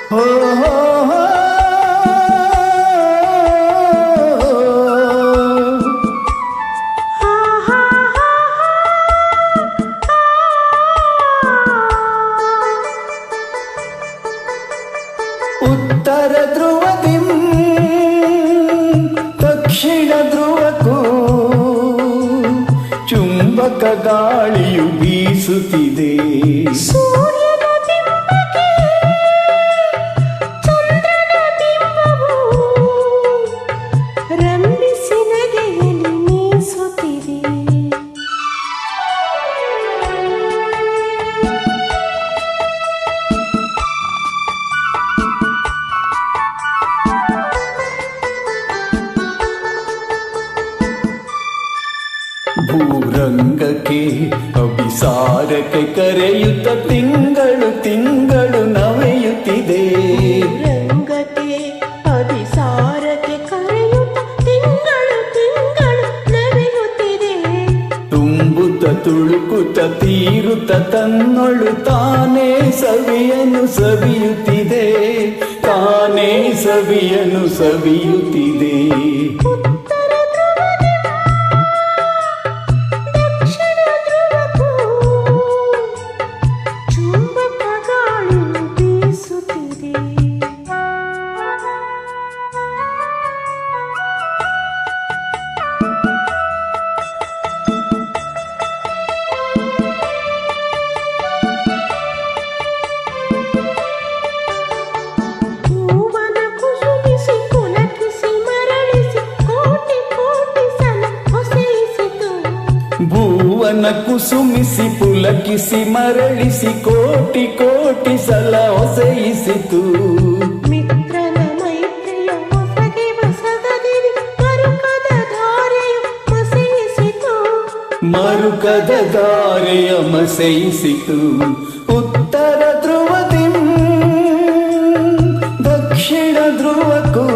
ಹೋ ಹೋ ಹೋ. ಉತ್ತರ ಧ್ರುವದಿಂ ದಕ್ಷಿಣ ಧ್ರುವಕ್ಕೂ ಚುಂಬಕ ಗಾಳಿಯು ಬೀಸುತ್ತಿದೆ. ಸೂರ್ಯನ ಬಿಂಬಕ್ಕೆ ಚಂದ್ರನ ಬಿಂಬವು ರಂಭಿಸಿ ನಗೆಯಲ್ಲಿ ಮೀಸುತ್ತಿದೆ. ಭೂರಂಗಕ್ಕೆ ಅಭಿಸಾರಕ್ಕೆ ಕರೆಯುತ್ತ ತಿಂಗಳು ತಿಂಗಳು ನವೆಯುತ್ತಿದೆ. ರಂಗಕ್ಕೆ ಅಭಿಸಾರಕ್ಕೆ ಕರೆಯುತ್ತ ತಿಂಗಳು ತಿಂಗಳು ನವೆಯುತ್ತಿದೆ. ತುಂಬುತ್ತ ತುಳುಕುತ್ತ ತೀರುತ್ತ ತನ್ನೊಳು ತಾನೇ ಸವಿಯನು ಸವಿಯುತ್ತಿದೆ. ತಾನೇ ಸವಿಯನು ಸವಿಯುತ್ತಿದೆ. ಉತ್ತರ ಧ್ರುವದಿಂದ ದಕ್ಷಿಣ ಧ್ರುವಕ್ಕೂ ಚುಂಬಕ ಗಾಳಿಯು ಬೀಸುತ್ತಿದೆ. ಹೂವನ ಕುಸುಮಿಸಿ ಪುಲಕಿಸಿ ಮರಳಿಸಿ ಕೋಟಿ ಕೋಟಿ ಸಲ ಹೊಸೆಯಿಸಿತು. ಭುವನ ಕುಸುಮಿಸಿ ಪುಲಕಿಸಿ ಮರಳಿಸಿ ಕೋಟಿ ಕೋಟಿ ಸಲ ಹೊಸೆಯಿಸಿತು. ಮಿತ್ರನ ಮೈತ್ರಿಯ ಹೊಸಗೆ ಹೊಸಗದಿರಿ ಮರುಕದ ಧಾರೆಯು ಮಸೆಯಿಸಿತು. ಮರುಕದ ದಾರೆಯ ಮಸೆಯಿಸಿತು. ಉತ್ತರ ಧ್ರುವದಿಂ ದಕ್ಷಿಣ ಧ್ರುವಕ್ಕೂ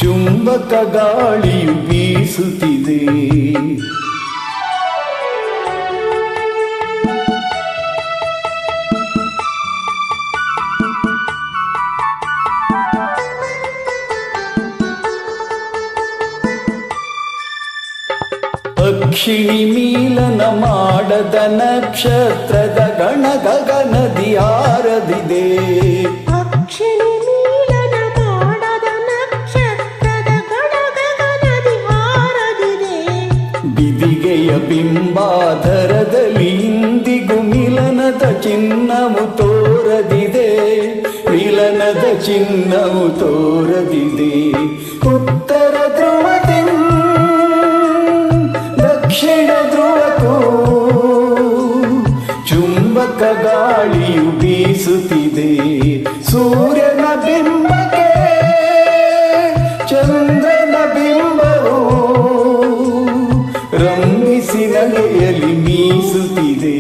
ಚುಂಬಕ ಗಾಳಿಯು ಬೀಸುತ್ತಿದೆ. ಅಕ್ಷಿಣಿ ಮೀಲನ ಮಾಡದ ನಕ್ಷತ್ರದ ಗಣ ಗಗನದಿ ಹಾರದಿದೆ. ಅಕ್ಷಿಣಿ ಮೀಲನ ಮಾಡದ ನಕ್ಷತ್ರದ ಗಣ ಗಗನದಿ ಹಾರದಿದೆ. ಬಿದಿಗೆಯ ಬಿಂಬಾಧರದಲ್ಲಿ ಇಂದಿಗೂ ಮಿಲನದ ಚಿನ್ನವು ತೋರದಿದೆ. ಮಿಲನದ ಚಿನ್ನವು ತೋರದಿದೆ. ಉತ್ತರ ಧ್ರುವದಿಂ ದಕ್ಷಿಣ ಧ್ರುವಕ್ಕೂ ಚುಂಬಕ ಗಾಳಿಯು ಬೀಸುತ್ತಿದೆ. ಸೂರ್ಯನ ಬಿಂಬಕ್ಕೆ ಚಂದ್ರನ ಬಿಂಬವು ರಂಭಿಸಿ ನಗೆಯಲ್ಲಿ ಮೀಸುತ್ತಿದೆ.